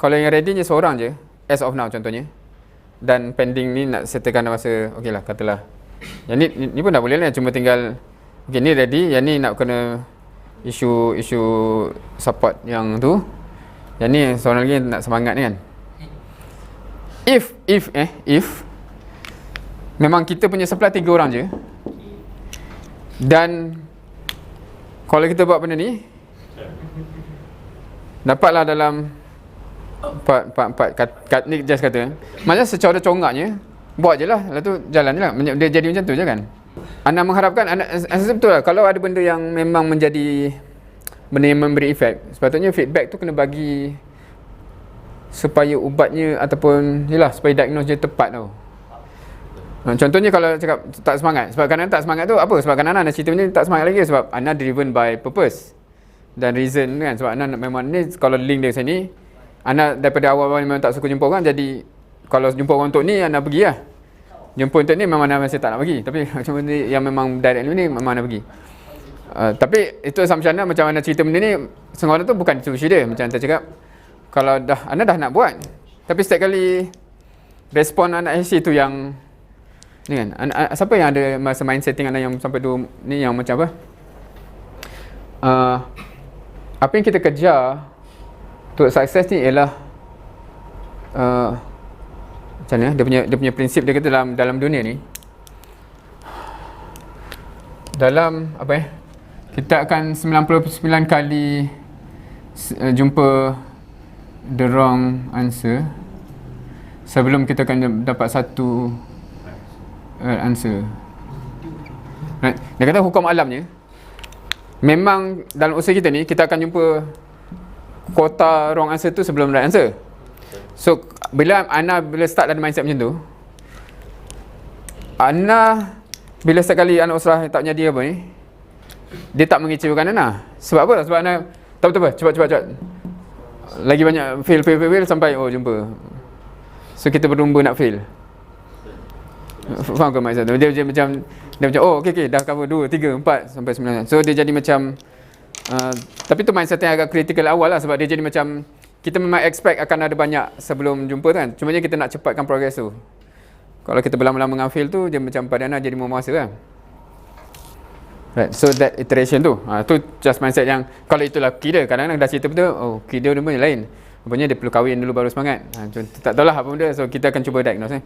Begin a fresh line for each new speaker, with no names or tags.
Kalau yang ready ni seorang je, as of now contohnya, dan pending ni nak settlekan masa, okey lah, katalah yang ni pun dah boleh lah, cuma tinggal okey ni ready, yang ni nak kena isu support yang tu, yang ni seorang lagi nak semangat ni kan. If memang kita punya supply 3 orang je, dan kalau kita buat benda ni dapatlah dalam 4 ni just kata, maksudnya secara congaknya buat je lah, lepas tu jalan je lah, dia jadi macam tu je kan. Anda mengharapkan, betul lah, kalau ada benda yang memang menjadi benda yang memberi efek, sepatutnya feedback tu kena bagi supaya ubatnya ataupun yelah, supaya diagnose dia tepat tau. Contohnya kalau cakap tak semangat, sebab kadang tak semangat tu apa? Sebab kadang-kadang anda cerita ni tak semangat lagi sebab anda driven by purpose dan reason kan. Sebab anda memang ni, kalau link dia sini, anda daripada awal-awal memang tak suka jumpa orang, jadi kalau jumpa orang untuk ni anda pergi lah. Jumpa untuk ni memang anda masih tak nak pergi, tapi macam benda yang memang direct ni memang anda pergi. Tapi itu assumption anda, macam anda cerita benda ni, setengah orang tu bukan solusi dia. Macam anda cakap, kalau anda dah nak buat, tapi setiap kali respon anak HC tu yang ni kan, siapa yang ada masa mind setting anda yang sampai tu ni yang macam apa? Apa yang kita kejar untuk sukses ni ialah macam mana? Dia punya prinsip dia kata dalam dunia ni, dalam apa kita akan 99 kali jumpa the wrong answer sebelum kita akan dapat satu answer. Right. Dia kata hukum alamnya memang dalam usaha kita ni kita akan jumpa kuota wrong answer tu sebelum right answer. So bila start ada mindset macam tu, bila setiap kali anak usaha tak punya dia apa ni, dia tak mengecewakan Ana. Sebab apa? Sebab Ana tak betul cepat lagi banyak fail sampai jumpa. So kita berlumba nak fail. Faham ke maksud tu? Dia macam okey dah cover 2, 3, 4 sampai 9. So dia jadi macam tapi tu mindset yang agak critical awal lah, sebab dia jadi macam kita memang expect akan ada banyak sebelum jumpa tu kan. Cuma je kita nak cepatkan progress tu. Kalau kita berlama-lama dengan fail tu, dia macam pada Ana jadi memuasa kan. Right, so that iteration tu tu just mindset yang kalau itulah key dia. Kadang-kadang dah cerita betul, key dia benda lain. Rupanya dia perlu kahwin dulu baru semangat. Tak tahulah apa benda. So kita akan cuba diagnose